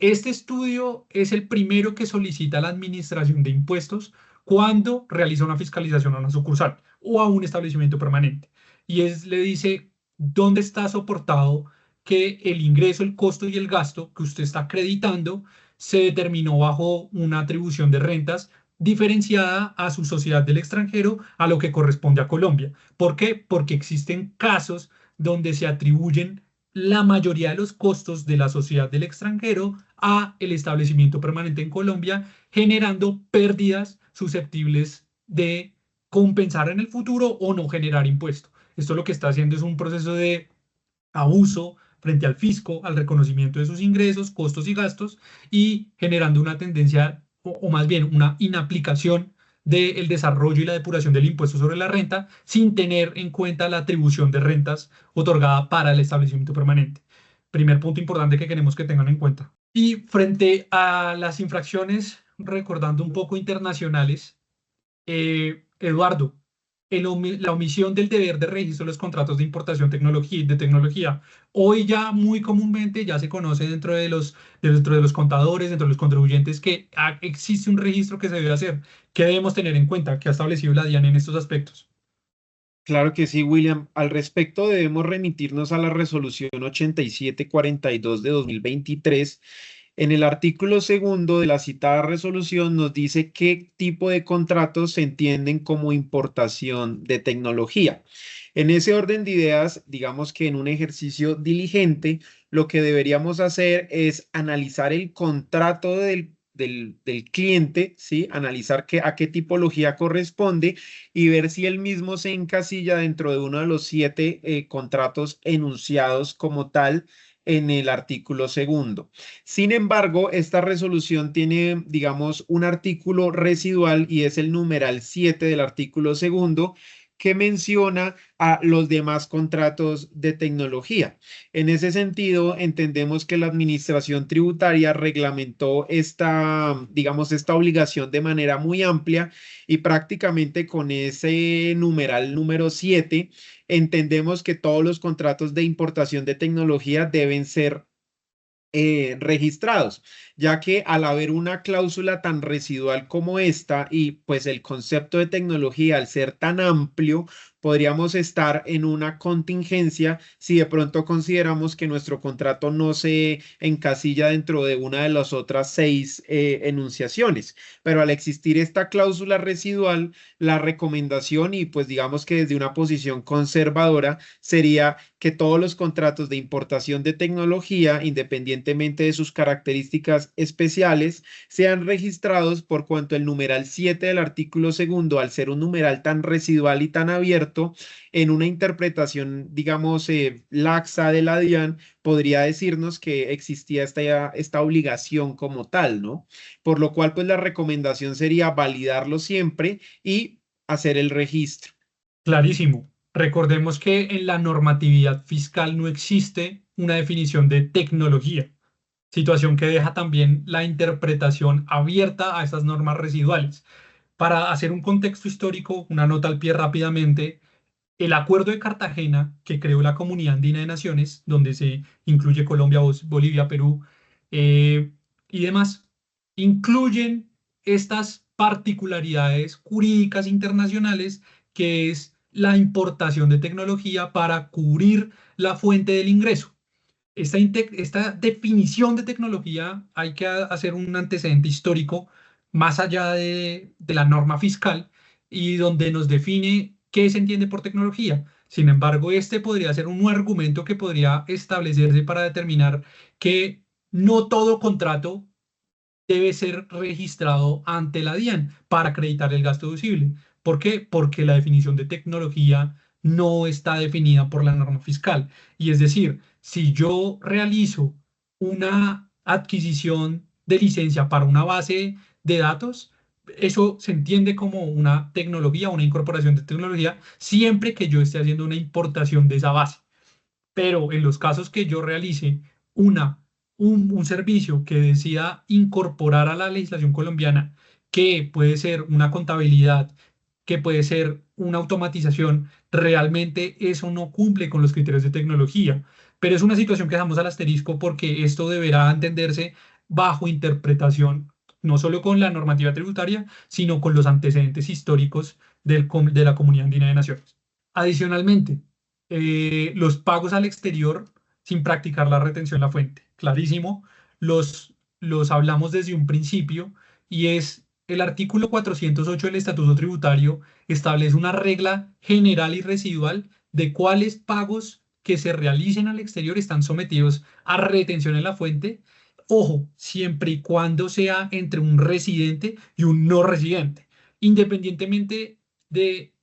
Este estudio es el primero que solicita la Administración de Impuestos cuando realiza una fiscalización a una sucursal o a un establecimiento permanente. Le dice dónde está soportado que el ingreso, el costo y el gasto que usted está acreditando se determinó bajo una atribución de rentas diferenciada a su sociedad del extranjero a lo que corresponde a Colombia. ¿Por qué? Porque existen casos donde se atribuyen la mayoría de los costos de la sociedad del extranjero a el establecimiento permanente en Colombia, generando pérdidas susceptibles de compensar en el futuro o no generar impuesto. Esto lo que está haciendo es un proceso de abuso frente al fisco, al reconocimiento de sus ingresos, costos y gastos, y generando una tendencia, o más bien una inaplicación del desarrollo y la depuración del impuesto sobre la renta sin tener en cuenta la atribución de rentas otorgada para el establecimiento permanente. Primer punto importante que queremos que tengan en cuenta. Y frente a las infracciones, recordando un poco internacionales, Eduardo, la omisión del deber de registro de los contratos de importación de tecnología. Hoy ya muy comúnmente ya se conoce dentro de los contadores, dentro de los contribuyentes, que existe un registro que se debe hacer. ¿Qué debemos tener en cuenta? ¿Qué ha establecido la DIAN en estos aspectos? Claro que sí, William. Al respecto, debemos remitirnos a la resolución 8742 de 2023. En el artículo segundo de la citada resolución nos dice qué tipo de contratos se entienden como importación de tecnología. En ese orden de ideas, digamos que en un ejercicio diligente, lo que deberíamos hacer es analizar el contrato del cliente, ¿sí? Analizar a qué tipología corresponde y ver si el mismo se encasilla dentro de uno de los 7 contratos enunciados como tal en el artículo segundo. Sin embargo, esta resolución tiene, digamos, un artículo residual y es el numeral 7 del artículo segundo, que menciona a los demás contratos de tecnología. En ese sentido, entendemos que la administración tributaria reglamentó digamos, esta obligación de manera muy amplia y prácticamente con ese numeral número 7, entendemos que todos los contratos de importación de tecnología deben ser registrados, ya que al haber una cláusula tan residual como esta y pues el concepto de tecnología al ser tan amplio, podríamos estar en una contingencia si de pronto consideramos que nuestro contrato no se encasilla dentro de una de las otras 6 enunciaciones. Pero al existir esta cláusula residual, la recomendación y pues digamos que desde una posición conservadora sería que todos los contratos de importación de tecnología, independientemente de sus características especiales, sean registrados por cuanto el numeral 7 del artículo segundo, al ser un numeral tan residual y tan abierto, en una interpretación, digamos, laxa de la DIAN, podría decirnos que existía esta obligación como tal, ¿no? Por lo cual, pues la recomendación sería validarlo siempre y hacer el registro. Clarísimo. Recordemos que en la normatividad fiscal no existe una definición de tecnología, situación que deja también la interpretación abierta a esas normas residuales. Para hacer un contexto histórico, una nota al pie rápidamente, el Acuerdo de Cartagena, que creó la Comunidad Andina de Naciones, donde se incluye Colombia, Bolivia, Perú y demás, incluyen estas particularidades jurídicas internacionales, que es la importación de tecnología para cubrir la fuente del ingreso. Esta definición de tecnología hay que hacer un antecedente histórico más allá de la norma fiscal y donde nos define qué se entiende por tecnología. Sin embargo, este podría ser un argumento que podría establecerse para determinar que no todo contrato debe ser registrado ante la DIAN para acreditar el gasto deducible. ¿Por qué? Porque la definición de tecnología no está definida por la norma fiscal. Y es decir, si yo realizo una adquisición de licencia para una base de datos, eso se entiende como una tecnología, una incorporación de tecnología, siempre que yo esté haciendo una importación de esa base. Pero en los casos que yo realice un servicio que decida incorporar a la legislación colombiana, que puede ser una contabilidad, que puede ser una automatización, realmente eso no cumple con los criterios de tecnología. Pero es una situación que dejamos al asterisco porque esto deberá entenderse bajo interpretación, no solo con la normativa tributaria, sino con los antecedentes históricos de la Comunidad Andina de Naciones. Adicionalmente, los pagos al exterior sin practicar la retención en la fuente. Clarísimo, los hablamos desde un principio y es el artículo 408 del Estatuto Tributario establece una regla general y residual de cuáles pagos que se realicen al exterior están sometidos a retención en la fuente. Ojo, siempre y cuando sea entre un residente y un no residente. Independientemente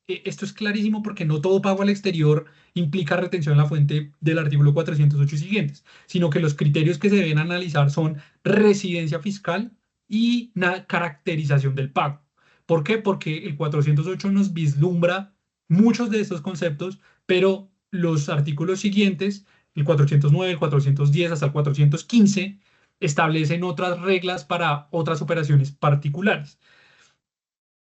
esto es clarísimo porque no todo pago al exterior implica retención en la fuente del artículo 408 y siguientes, sino que los criterios que se deben analizar son residencia fiscal y una caracterización del pago. ¿Por qué? Porque el 408 nos vislumbra muchos de estos conceptos, pero los artículos siguientes, el 409, el 410 hasta el 415, establecen otras reglas para otras operaciones particulares.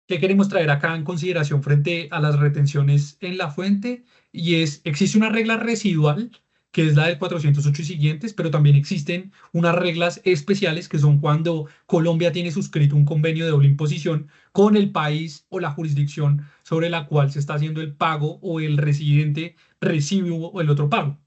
¿Qué queremos traer acá en consideración frente a las retenciones en la fuente? Y existe una regla residual, que es la del 408 y siguientes, pero también existen unas reglas especiales que son cuando Colombia tiene suscrito un convenio de doble imposición con el país o la jurisdicción sobre la cual se está haciendo el pago o el residente recibe o el otro pago.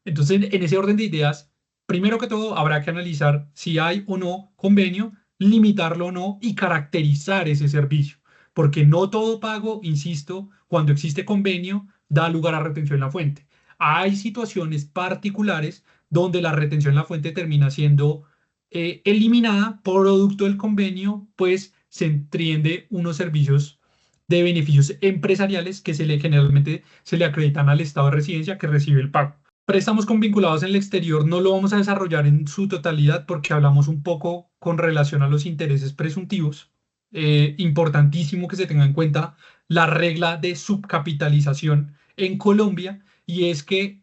Entonces, en ese orden de ideas, primero que todo, habrá que analizar si hay o no convenio, limitarlo o no y caracterizar ese servicio, porque no todo pago, insisto, cuando existe convenio, da lugar a retención en la fuente. Hay situaciones particulares donde la retención en la fuente termina siendo eliminada producto del convenio, pues se entiende unos servicios de beneficios empresariales que generalmente se le acreditan al estado de residencia que recibe el pago. Préstamos con vinculados en el exterior no lo vamos a desarrollar en su totalidad porque hablamos un poco con relación a los intereses presuntivos. Importantísimo que se tenga en cuenta la regla de subcapitalización en Colombia y es que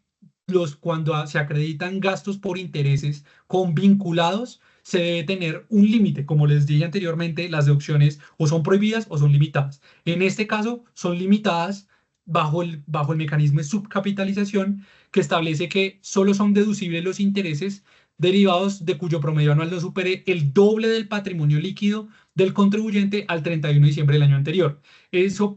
cuando se acreditan gastos por intereses con vinculados, se debe tener un límite. Como les dije anteriormente, las deducciones o son prohibidas o son limitadas. En este caso, son limitadas bajo el mecanismo de subcapitalización que establece que solo son deducibles los intereses derivados de cuyo promedio anual no supere el doble del patrimonio líquido del contribuyente al 31 de diciembre del año anterior.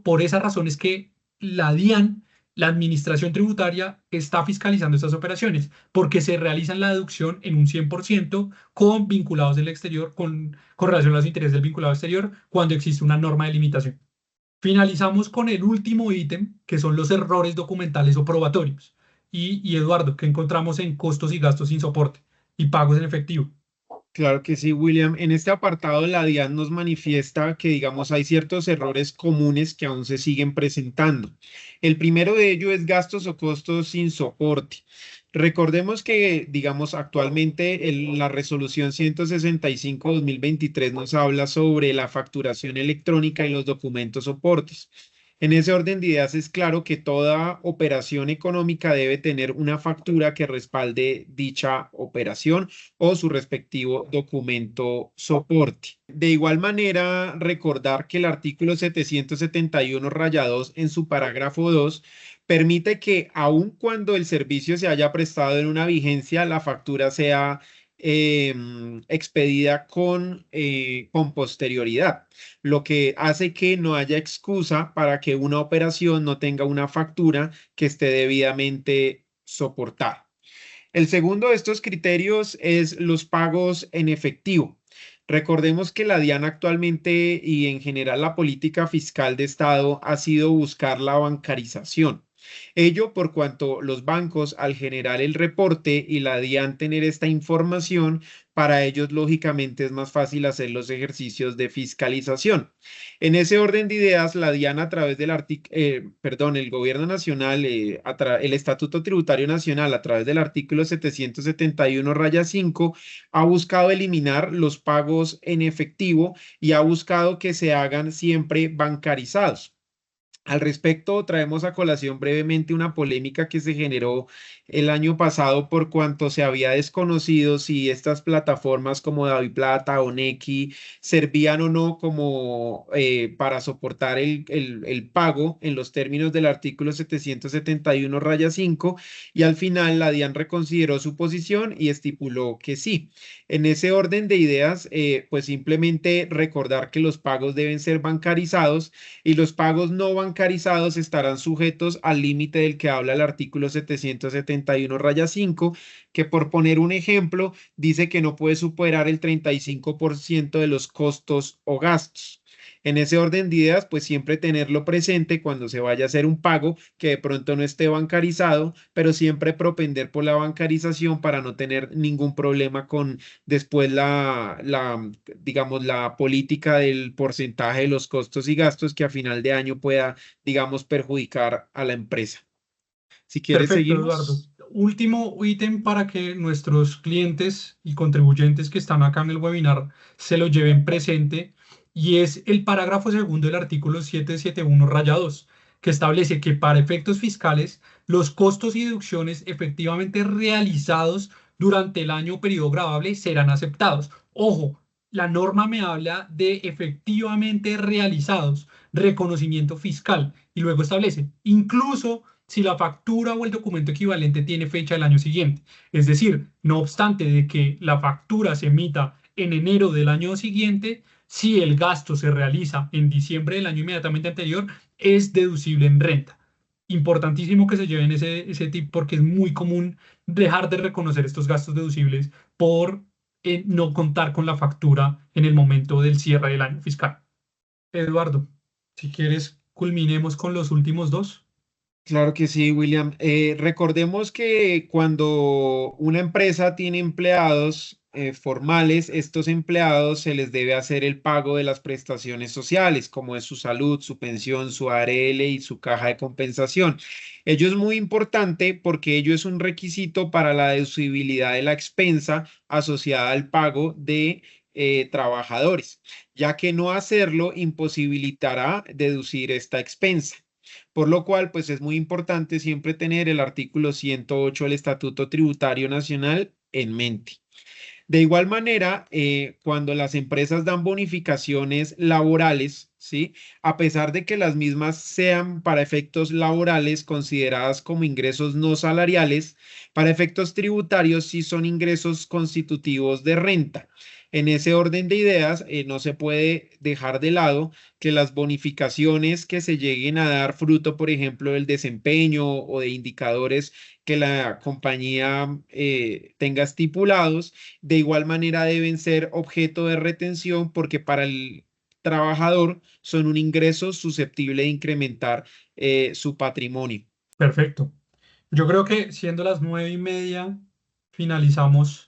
Por esa razón es que la DIAN, la Administración Tributaria, está fiscalizando estas operaciones, porque se realizan la deducción en un 100% con vinculados del exterior, con relación a los intereses del vinculado exterior, cuando existe una norma de limitación. Finalizamos con el último ítem, que son los errores documentales o probatorios. Y Eduardo, ¿qué encontramos en costos y gastos sin soporte y pagos en efectivo? Claro que sí, William. En este apartado, la DIAN nos manifiesta que, digamos, hay ciertos errores comunes que aún se siguen presentando. El primero de ellos es gastos o costos sin soporte. Recordemos que, digamos, actualmente la resolución 165/2023 nos habla sobre la facturación electrónica y los documentos soportes. En ese orden de ideas es claro que toda operación económica debe tener una factura que respalde dicha operación o su respectivo documento soporte. De igual manera, recordar que el artículo 771-2 en su parágrafo 2 permite que aun cuando el servicio se haya prestado en una vigencia, la factura sea expedida con posterioridad, lo que hace que no haya excusa para que una operación no tenga una factura que esté debidamente soportada. El segundo de estos criterios es los pagos en efectivo. Recordemos que la DIAN actualmente y en general la política fiscal de Estado ha sido buscar la bancarización. Ello por cuanto los bancos al generar el reporte y la DIAN tener esta información, para ellos lógicamente es más fácil hacer los ejercicios de fiscalización. En ese orden de ideas, la DIAN a través del el Gobierno Nacional, el Estatuto Tributario Nacional a través del artículo 771-5 ha buscado eliminar los pagos en efectivo y ha buscado que se hagan siempre bancarizados. Al respecto, traemos a colación brevemente una polémica que se generó el año pasado por cuanto se había desconocido si estas plataformas como DaviPlata o Nequi servían o no como para soportar el pago en los términos del artículo 771-5 y al final la DIAN reconsideró su posición y estipuló que sí. En ese orden de ideas, pues simplemente recordar que los pagos deben ser bancarizados y los pagos no bancarizados estarán sujetos al límite del que habla el artículo 771-5, que por poner un ejemplo, dice que no puede superar el 35% de los costos o gastos. En ese orden de ideas, pues siempre tenerlo presente cuando se vaya a hacer un pago que de pronto no esté bancarizado, pero siempre propender por la bancarización para no tener ningún problema con después digamos, la política del porcentaje de los costos y gastos que a final de año pueda, digamos, perjudicar a la empresa. Si quieres, Perfecto, Eduardo. seguimos. Último ítem para que nuestros clientes y contribuyentes que están acá en el webinar se lo lleven presente y es el parágrafo segundo del artículo 771-2, que establece que para efectos fiscales los costos y deducciones efectivamente realizados durante el año o periodo gravable serán aceptados. Ojo, la norma me habla de efectivamente realizados, reconocimiento fiscal, y luego establece incluso si la factura o el documento equivalente tiene fecha del año siguiente. Es decir, no obstante de que la factura se emita en enero del año siguiente, si el gasto se realiza en diciembre del año inmediatamente anterior, es deducible en renta. Importantísimo que se lleven ese tip porque es muy común dejar de reconocer estos gastos deducibles por no contar con la factura en el momento del cierre del año fiscal. Eduardo, si quieres, culminemos con los últimos dos. Claro que sí, William. Recordemos que cuando una empresa tiene empleados formales, estos empleados se les debe hacer el pago de las prestaciones sociales, como es su salud, su pensión, su ARL y su caja de compensación. Ello es muy importante porque ello es un requisito para la deducibilidad de la expensa asociada al pago de trabajadores, ya que no hacerlo imposibilitará deducir esta expensa. Por lo cual, pues es muy importante siempre tener el artículo 108 del Estatuto Tributario Nacional en mente. De igual manera, cuando las empresas dan bonificaciones laborales, ¿sí? A pesar de que las mismas sean para efectos laborales consideradas como ingresos no salariales, para efectos tributarios sí son ingresos constitutivos de renta. En ese orden de ideas, no se puede dejar de lado que las bonificaciones que se lleguen a dar fruto, por ejemplo, del desempeño o de indicadores que la compañía tenga estipulados, de igual manera deben ser objeto de retención porque para el trabajador son un ingreso susceptible de incrementar su patrimonio. Perfecto. Yo creo que siendo las 9:30, finalizamos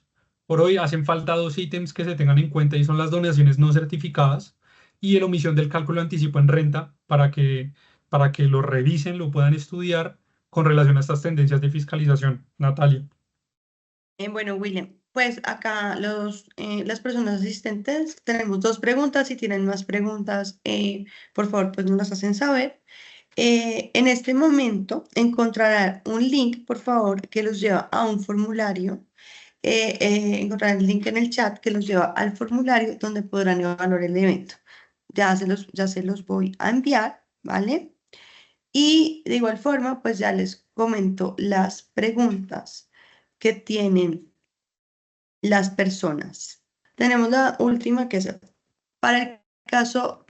por hoy. Hacen falta dos ítems que se tengan en cuenta y son las donaciones no certificadas y la omisión del cálculo de anticipo en renta para que lo revisen, lo puedan estudiar con relación a estas tendencias de fiscalización. Natalia. Bueno, William, pues acá las personas asistentes tenemos dos preguntas. Si tienen más preguntas, por favor, pues nos las hacen saber. En este momento encontrarán un link, por favor, que los lleva a un formulario. Encontrarán el link en el chat que los lleva al formulario donde podrán evaluar el evento. Ya se los voy a enviar, ¿vale? Y de igual forma, pues ya les comento las preguntas que tienen las personas. Tenemos la última que es para el caso,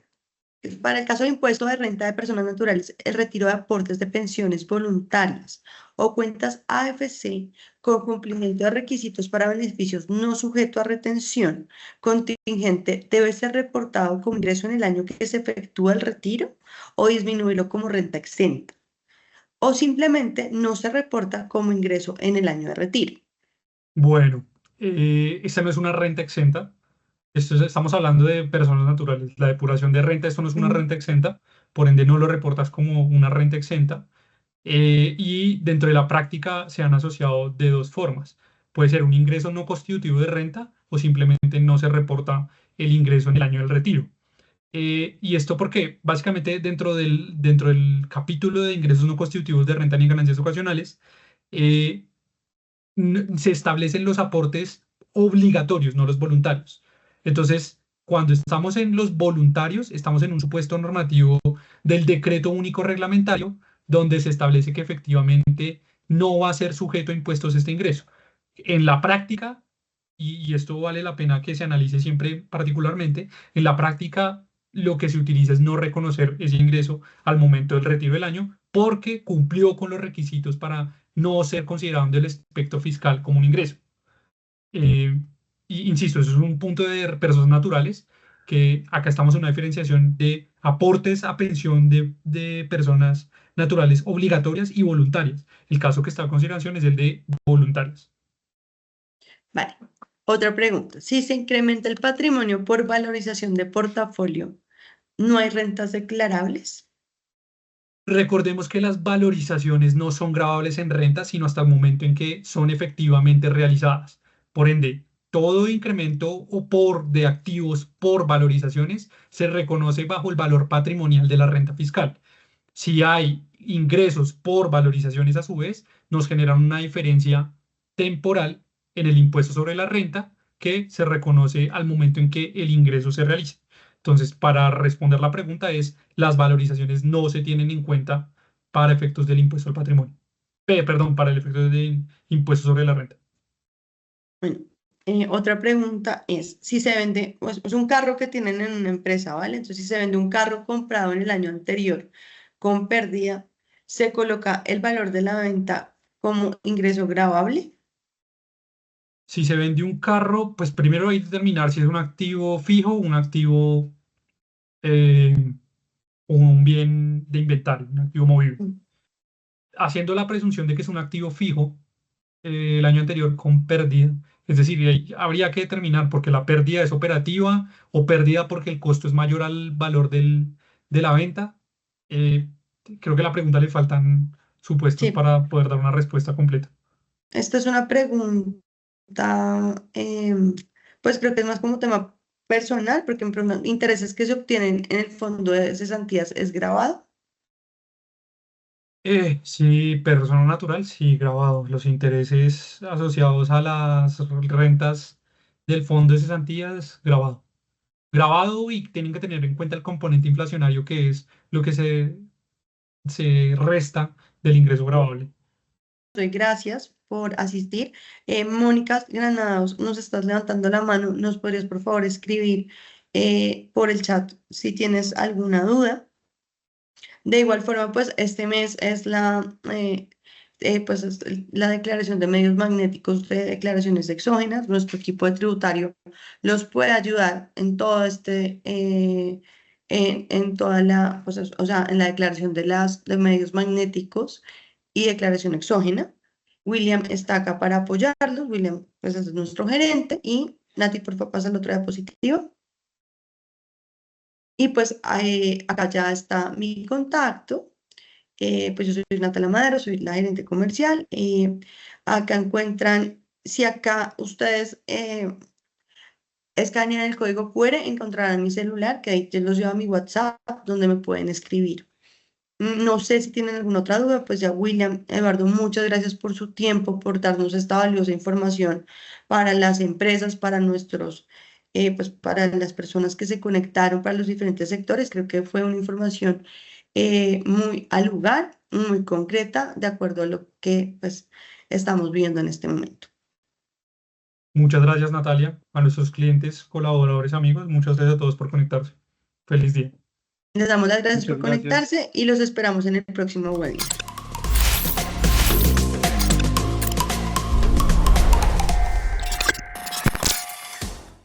para el caso de impuesto de renta de personas naturales, el retiro de aportes de pensiones voluntarias o cuentas AFC con cumplimiento de requisitos para beneficios no sujeto a retención contingente debe ser reportado como ingreso en el año que se efectúa el retiro o disminuirlo como renta exenta o simplemente no se reporta como ingreso en el año de retiro. Bueno, esta no es una renta exenta. Estamos hablando de personas naturales. La depuración de renta, esto no es una Mm. renta exenta, por ende no lo reportas como una renta exenta. Y dentro de la práctica se han asociado de dos formas. Puede ser un ingreso no constitutivo de renta o simplemente no se reporta el ingreso en el año del retiro. Y esto porque básicamente dentro del capítulo de ingresos no constitutivos de renta ni ganancias ocasionales, eh, se establecen los aportes obligatorios, no los voluntarios. Entonces, cuando estamos en los voluntarios, estamos en un supuesto normativo del decreto único reglamentario, donde se establece que efectivamente no va a ser sujeto a impuestos este ingreso. En la práctica, y esto vale la pena que se analice siempre particularmente, en la práctica lo que se utiliza es no reconocer ese ingreso al momento del retiro del año porque cumplió con los requisitos para no ser considerado en el aspecto fiscal como un ingreso. Y insisto, eso es un punto de personas naturales, que acá estamos en una diferenciación de aportes a pensión de personas naturales obligatorias y voluntarias. El caso que está a consideración es el de voluntarias. Vale. Otra pregunta. Si se incrementa el patrimonio por valorización de portafolio, ¿no hay rentas declarables? Recordemos que las valorizaciones no son gravables en renta, sino hasta el momento en que son efectivamente realizadas. Por ende, todo incremento de activos por valorizaciones se reconoce bajo el valor patrimonial de la renta fiscal. Si hay ingresos por valorizaciones a su vez, nos generan una diferencia temporal en el impuesto sobre la renta que se reconoce al momento en que el ingreso se realiza. Entonces, para responder la pregunta las valorizaciones no se tienen en cuenta para efectos del impuesto al patrimonio. Perdón, para el efecto del impuesto sobre la renta. Bueno, otra pregunta es, si se vende, pues, es un carro que tienen en una empresa, ¿vale? Entonces, si se vende un carro comprado en el año anterior con pérdida, ¿se coloca el valor de la venta como ingreso gravable? Si se vende un carro, pues primero hay que determinar si es un activo fijo, un activo o un bien de inventario, un activo movible. Mm. Haciendo la presunción de que es un activo fijo el año anterior con pérdida, es decir, ahí habría que determinar porque la pérdida es operativa o pérdida porque el costo es mayor al valor de la venta. Eh, Creo que a la pregunta le faltan supuestos Sí, para poder dar una respuesta completa. esta es una pregunta, pues creo que es más como tema personal, porque intereses que se obtienen en el fondo de cesantías es grabado. Sí, persona natural, sí, grabado. Los intereses asociados a las rentas del fondo de cesantías, grabado. Grabado y tienen que tener en cuenta el componente inflacionario que es lo que se resta del ingreso gravable. Doy gracias por asistir. Mónica Granados, nos estás levantando la mano. ¿Nos podrías, por favor, escribir por el chat si tienes alguna duda? De igual forma, pues este mes es pues, la declaración de medios magnéticos de declaraciones exógenas. Nuestro equipo de tributario los puede ayudar en todo en toda la, pues, o sea, en la declaración de medios magnéticos y declaración exógena. William está acá para apoyarlos. William, pues es nuestro gerente. Y Nati, por favor, pasa el otro diapositivo. Y pues acá ya está mi contacto. Pues yo soy Natalia Madero, soy la gerente comercial. Acá encuentran, si acá ustedes escanean el código QR, encontrarán mi celular, que ahí yo los llevo a mi WhatsApp, donde me pueden escribir. No sé si tienen alguna otra duda, pues ya William, Eduardo, muchas gracias por su tiempo, por darnos esta valiosa información para las empresas, para pues para las personas que se conectaron, para los diferentes sectores. Creo que fue una información muy al lugar, muy concreta, de acuerdo a lo que pues estamos viviendo en este momento. Muchas gracias, Natalia, a nuestros clientes, colaboradores, amigos. Muchas gracias a todos por conectarse. Feliz día. Les damos las gracias Muchas por gracias. conectarse y los esperamos en el próximo webinar.